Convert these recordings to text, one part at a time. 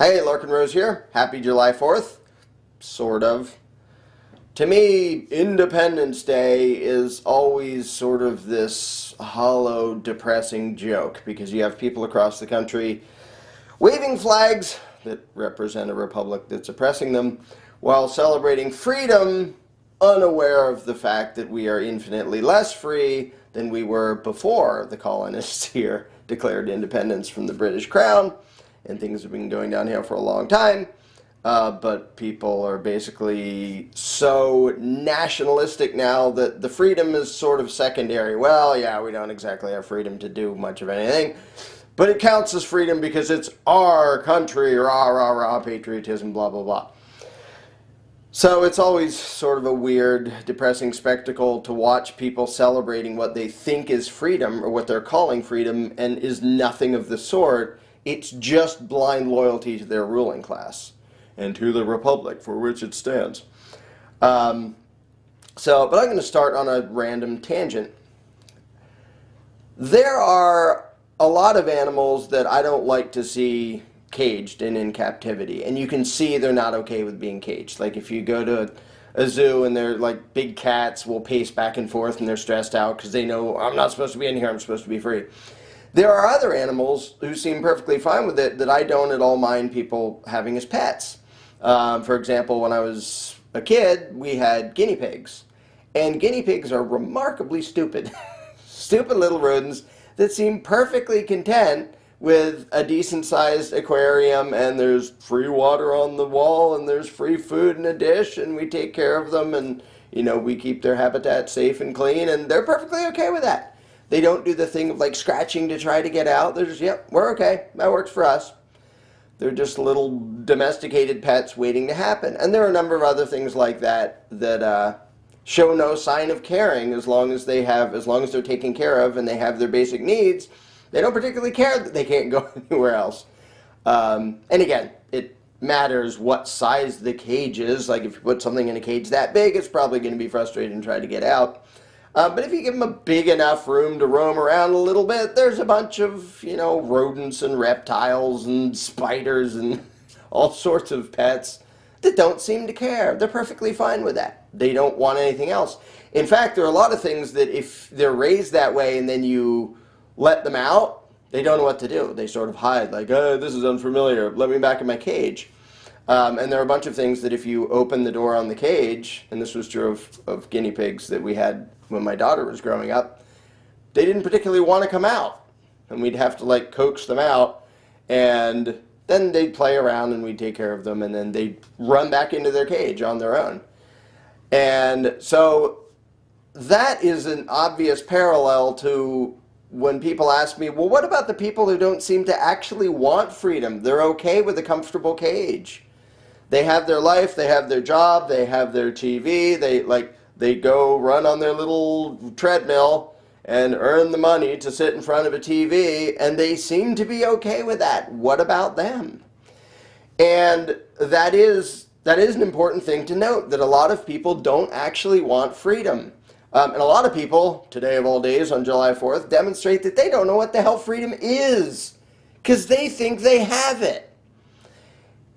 Hey, Larken Rose here. Happy July 4th. Sort of. To me, Independence Day is always sort of this hollow, depressing joke because you have people across the country waving flags that represent a republic that's oppressing them while celebrating freedom, unaware of the fact that we are infinitely less free than we were before the colonists here declared independence from the British Crown, and things have been going downhill for a long time. But people are basically so nationalistic now that the freedom is sort of secondary. Well, yeah, we don't exactly have freedom to do much of anything, but it counts as freedom because it's our country, rah, rah, rah, patriotism, blah, blah, blah. So it's always sort of a weird, depressing spectacle to watch people celebrating what they think is freedom, or what they're calling freedom, and is nothing of the sort. It's just blind loyalty to their ruling class and to the republic for which it stands. But I'm going to start on a random tangent. There are a lot of animals that I don't like to see caged and in captivity, and you can see they're not okay with being caged. Like if you go to a zoo and they're like big cats will pace back and forth and they're stressed out because they know I'm not supposed to be in here, I'm supposed to be free. There are other animals who seem perfectly fine with it that I don't at all mind people having as pets. For example, when I was a kid, we had guinea pigs. And guinea pigs are remarkably stupid. Stupid little rodents that seem perfectly content with a decent-sized aquarium, and there's free water on the wall, and there's free food in a dish, and we take care of them, and, you know, we keep their habitat safe and clean, and they're perfectly okay with that. They don't do the thing of, like, scratching to try to get out. They're just, yep, we're okay. That works for us. They're just little domesticated pets waiting to happen. And there are a number of other things like that that show no sign of caring as long as they're taken care of and they have their basic needs. They don't particularly care that they can't go anywhere else. And again, it matters what size the cage is. Like if you put something in a cage that big, it's probably going to be frustrated and try to get out. But if you give them a big enough room to roam around a little bit, there's a bunch of, you know, rodents and reptiles and spiders and all sorts of pets that don't seem to care. They're perfectly fine with that. They don't want anything else. In fact, there are a lot of things that if they're raised that way and then you let them out, they don't know what to do. They sort of hide, like, oh, this is unfamiliar. Let me back in my cage. And there are a bunch of things that if you open the door on the cage, and this was true of guinea pigs that we had when my daughter was growing up, they didn't particularly want to come out. And we'd have to like coax them out, and then they'd play around and we'd take care of them, and then they'd run back into their cage on their own. And so that is an obvious parallel to when people ask me, well, what about the people who don't seem to actually want freedom? They're okay with a comfortable cage. They have their life, they have their job, they have their TV, they go run on their little treadmill and earn the money to sit in front of a TV, and they seem to be okay with that. What about them? And that is an important thing to note, that a lot of people don't actually want freedom. And a lot of people, today of all days on July 4th, demonstrate that they don't know what the hell freedom is, because they think they have it.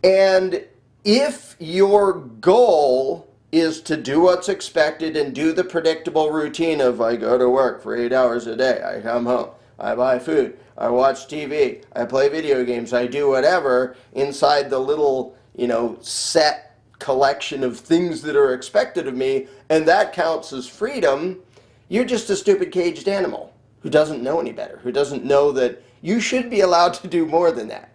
And if your goal is to do what's expected and do the predictable routine of I go to work for 8 hours a day, I come home, I buy food, I watch TV, I play video games, I do whatever inside the little, you know, set collection of things that are expected of me, and that counts as freedom, you're just a stupid caged animal who doesn't know any better, who doesn't know that you should be allowed to do more than that.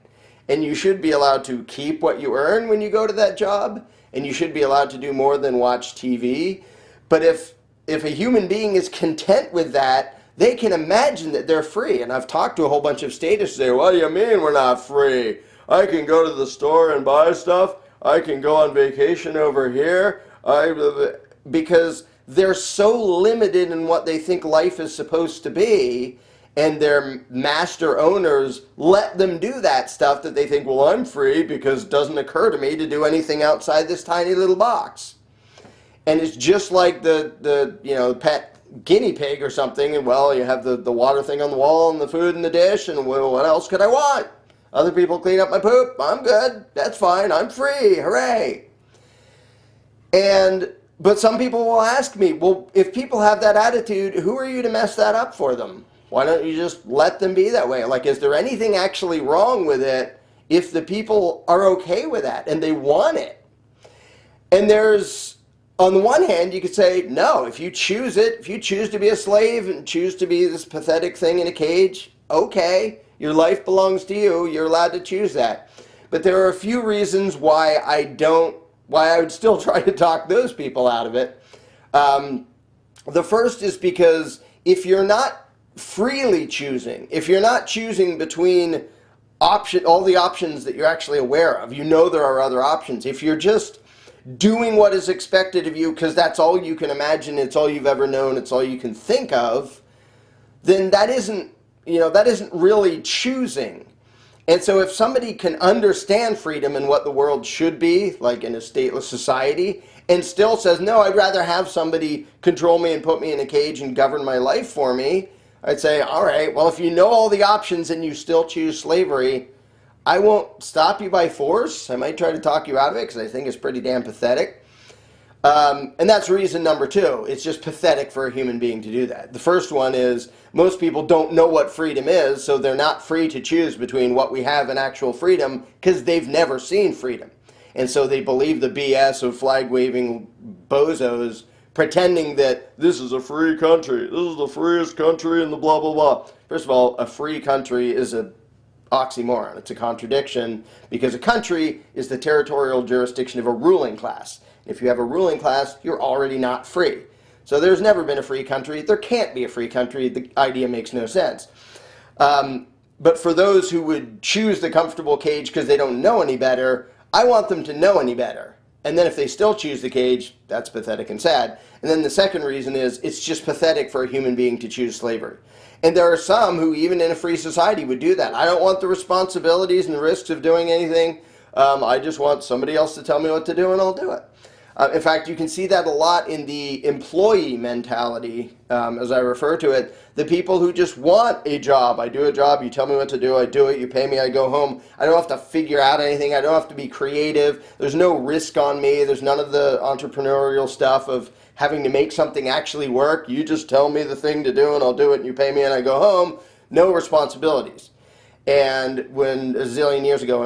And you should be allowed to keep what you earn when you go to that job, and you should be allowed to do more than watch TV. But if a human being is content with that, they can imagine that they're free. And I've talked to a whole bunch of statists who say, what do you mean we're not free? I can go to the store and buy stuff. I can go on vacation over here. Because they're so limited in what they think life is supposed to be, and their master owners let them do that stuff that they think, well, I'm free because it doesn't occur to me to do anything outside this tiny little box. And it's just like the you know, pet guinea pig or something, and well, you have the water thing on the wall and the food in the dish, and well, what else could I want? Other people clean up my poop. I'm good. That's fine. I'm free. Hooray. And but some people will ask me, well, if people have that attitude, who are you to mess that up for them? Why don't you just let them be that way? Like, is there anything actually wrong with it if the people are okay with that and they want it? And there's, on the one hand, you could say, no, if you choose it, if you choose to be a slave and choose to be this pathetic thing in a cage, okay, your life belongs to you. You're allowed to choose that. But there are a few reasons why I would still try to talk those people out of it. The first is because if you're not freely choosing, if you're not choosing between all the options that you're actually aware of, you know there are other options. If you're just doing what is expected of you because that's all you can imagine, it's all you've ever known, it's all you can think of, then that isn't really choosing. And so if somebody can understand freedom and what the world should be, like in a stateless society, and still says, no, I'd rather have somebody control me and put me in a cage and govern my life for me, I'd say, all right, well, if you know all the options and you still choose slavery, I won't stop you by force. I might try to talk you out of it because I think it's pretty damn pathetic. And that's reason number two. It's just pathetic for a human being to do that. The first one is most people don't know what freedom is, so they're not free to choose between what we have and actual freedom because they've never seen freedom. And so they believe the BS of flag-waving bozos pretending that this is a free country, this is the freest country in the blah, blah, blah. First of all, a free country is a oxymoron. It's a contradiction because a country is the territorial jurisdiction of a ruling class. If you have a ruling class, you're already not free. So there's never been a free country. There can't be a free country. The idea makes no sense. But for those who would choose the comfortable cage because they don't know any better, I want them to know any better. And then if they still choose the cage, that's pathetic and sad. And then the second reason is it's just pathetic for a human being to choose slavery. And there are some who, even in a free society, would do that. I don't want the responsibilities and the risks of doing anything. I just want somebody else to tell me what to do, and I'll do it. In fact, you can see that a lot in the employee mentality, as I refer to it. The people who just want a job. I do a job, you tell me what to do, I do it, you pay me, I go home. I don't have to figure out anything. I don't have to be creative. There's no risk on me. There's none of the entrepreneurial stuff of having to make something actually work. You just tell me the thing to do and I'll do it and you pay me and I go home. No responsibilities. And when a zillion years ago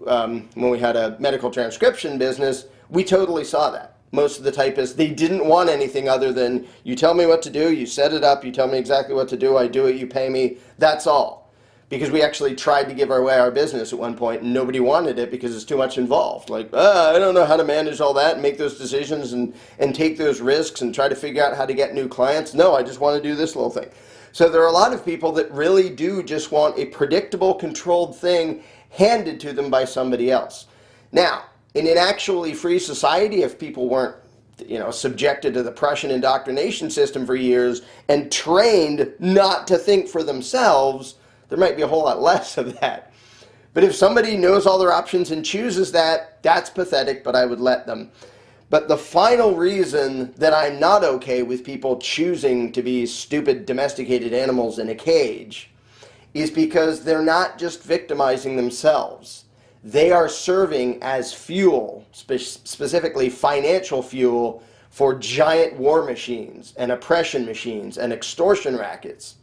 when we had a medical transcription business, we totally saw that. Most of the typists, they didn't want anything other than you tell me what to do, you set it up, you tell me exactly what to do, I do it, you pay me, that's all. Because we actually tried to give away our business at one point and nobody wanted it because it's too much involved. Like, I don't know how to manage all that and make those decisions and take those risks and try to figure out how to get new clients. No, I just want to do this little thing. So there are a lot of people that really do just want a predictable, controlled thing handed to them by somebody else. Now, in an actually free society, if people weren't subjected to the Prussian indoctrination system for years and trained not to think for themselves, there might be a whole lot less of that. But if somebody knows all their options and chooses that, that's pathetic, but I would let them. But the final reason that I'm not okay with people choosing to be stupid domesticated animals in a cage is because they're not just victimizing themselves. They are serving as fuel, specifically financial fuel, for giant war machines and oppression machines and extortion rackets.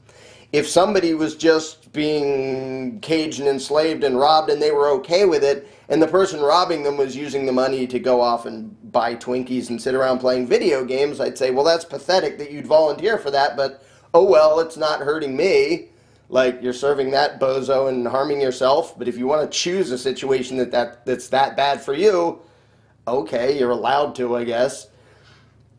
If somebody was just being caged and enslaved and robbed and they were okay with it, and the person robbing them was using the money to go off and buy Twinkies and sit around playing video games, I'd say, well, that's pathetic that you'd volunteer for that, but oh well, it's not hurting me. Like, you're serving that bozo and harming yourself, but if you want to choose a situation that's that bad for you, okay, you're allowed to, I guess.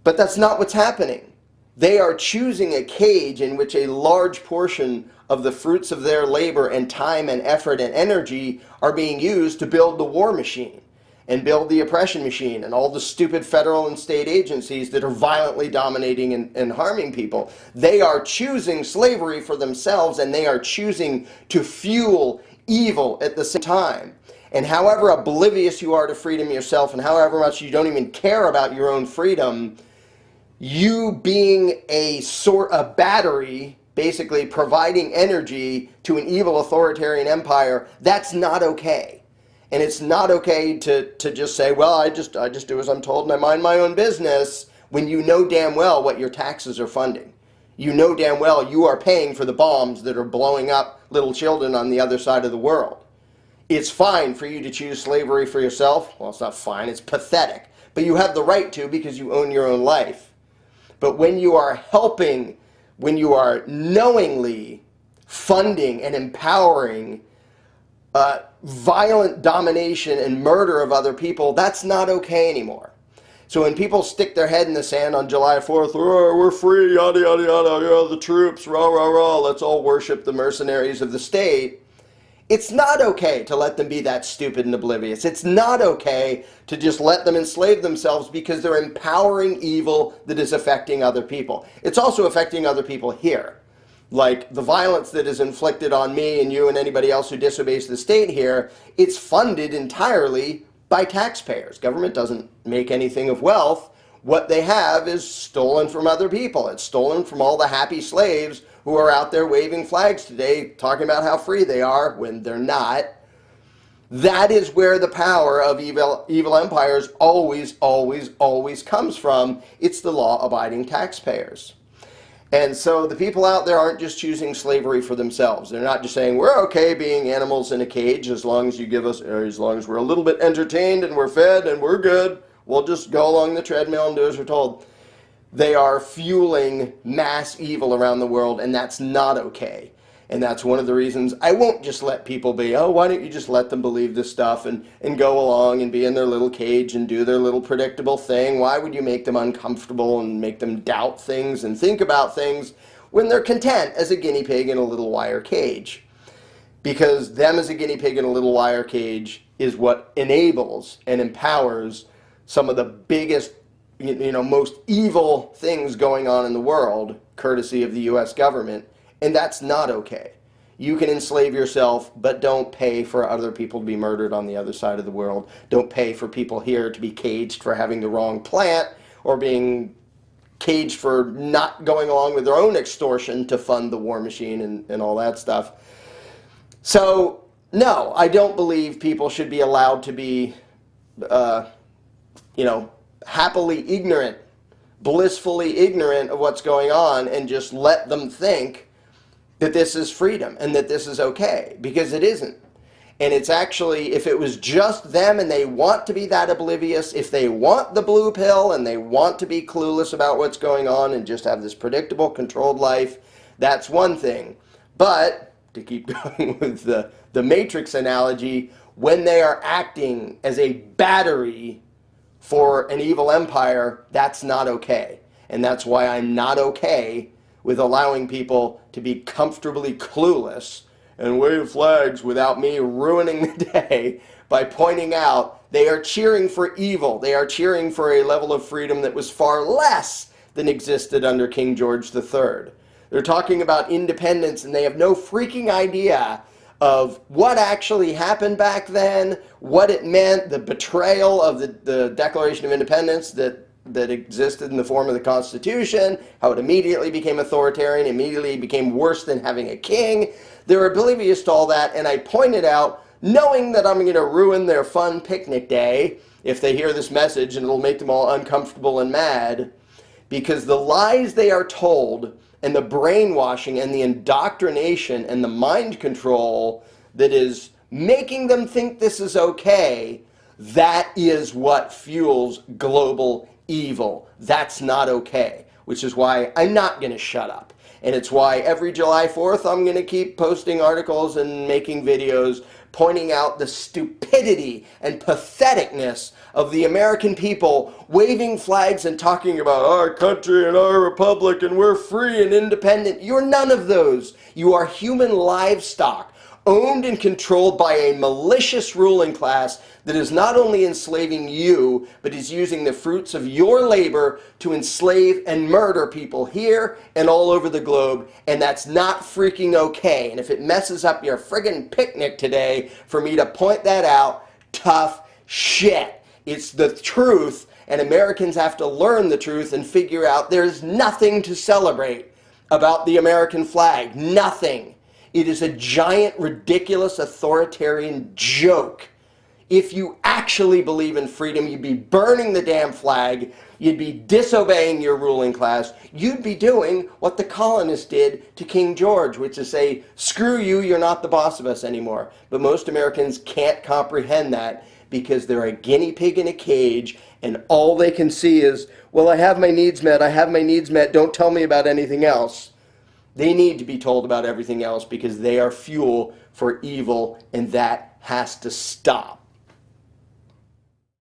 But that's not what's happening. They are choosing a cage in which a large portion of the fruits of their labor and time and effort and energy are being used to build the war machine and build the oppression machine and all the stupid federal and state agencies that are violently dominating and harming people. They are choosing slavery for themselves, and they are choosing to fuel evil at the same time. And however oblivious you are to freedom yourself, and however much you don't even care about your own freedom, you being a battery basically providing energy to an evil authoritarian empire, that's not okay. And it's not okay to just say, well, I just do as I'm told and I mind my own business, when you know damn well what your taxes are funding. You know damn well you are paying for the bombs that are blowing up little children on the other side of the world. It's fine for you to choose slavery for yourself. Well, it's not fine, it's pathetic. But you have the right to because you own your own life. But when you are helping, when you are knowingly funding and empowering violent domination and murder of other people, that's not okay anymore. So when people stick their head in the sand on July 4th, oh, we're free, yada, yada, yada, yeah, the troops, rah, rah, rah, let's all worship the mercenaries of the state, it's not okay to let them be that stupid and oblivious. It's not okay to just let them enslave themselves because they're empowering evil that is affecting other people. It's also affecting other people here. Like the violence that is inflicted on me and you and anybody else who disobeys the state here, it's funded entirely by taxpayers. Government doesn't make anything of wealth. What they have is stolen from other people. It's stolen from all the happy slaves who are out there waving flags today, talking about how free they are when they're not. That is where the power of evil empires always, always, always comes from. It's the law-abiding taxpayers. And so the people out there aren't just choosing slavery for themselves. They're not just saying, we're okay being animals in a cage as long as you give us, or as long as we're a little bit entertained and we're fed and we're good. We'll just go along the treadmill and do as we're told. They are fueling mass evil around the world, and that's not okay. And that's one of the reasons I won't just let people be, oh, why don't you just let them believe this stuff and go along and be in their little cage and do their little predictable thing? Why would you make them uncomfortable and make them doubt things and think about things when they're content as a guinea pig in a little wire cage? Because them as a guinea pig in a little wire cage is what enables and empowers some of the biggest, most evil things going on in the world, courtesy of the U.S. government. And that's not okay. You can enslave yourself, but don't pay for other people to be murdered on the other side of the world. Don't pay for people here to be caged for having the wrong plant or being caged for not going along with their own extortion to fund the war machine and all that stuff. So, no, I don't believe people should be allowed to be, happily ignorant, blissfully ignorant of what's going on and just let them think that this is freedom and that this is okay, because it isn't. And it's actually, if it was just them and they want to be that oblivious, if they want the blue pill and they want to be clueless about what's going on and just have this predictable, controlled life, that's one thing. But, to keep going with the Matrix analogy, when they are acting as a battery for an evil empire, that's not okay. And that's why I'm not okay with allowing people to be comfortably clueless and wave flags without me ruining the day by pointing out they are cheering for evil. They are cheering for a level of freedom that was far less than existed under King George III. They're talking about independence and they have no freaking idea of what actually happened back then, what it meant, the betrayal of the Declaration of Independence that existed in the form of the Constitution, how it immediately became authoritarian, immediately became worse than having a king. They're oblivious to all that, and I pointed out, knowing that I'm going to ruin their fun picnic day if they hear this message, and it'll make them all uncomfortable and mad, because the lies they are told and the brainwashing and the indoctrination and the mind control that is making them think this is okay, that is what fuels global evil. That's not okay, which is why I'm not going to shut up. And it's why every July 4th I'm going to keep posting articles and making videos pointing out the stupidity and patheticness of the American people waving flags and talking about our country and our republic and we're free and independent. You're none of those. You are human livestock, owned and controlled by a malicious ruling class that is not only enslaving you, but is using the fruits of your labor to enslave and murder people here and all over the globe, and that's not freaking okay. And if it messes up your friggin' picnic today for me to point that out, tough shit. It's the truth, and Americans have to learn the truth and figure out there's nothing to celebrate. about the American flag? Nothing. It is a giant, ridiculous, authoritarian joke. If you actually believe in freedom, you'd be burning the damn flag. You'd be disobeying your ruling class. You'd be doing what the colonists did to King George, which is say, screw you, you're not the boss of us anymore. But most Americans can't comprehend that because they're a guinea pig in a cage, and all they can see is, well, I have my needs met, I have my needs met, don't tell me about anything else. They need to be told about everything else because they are fuel for evil, and that has to stop.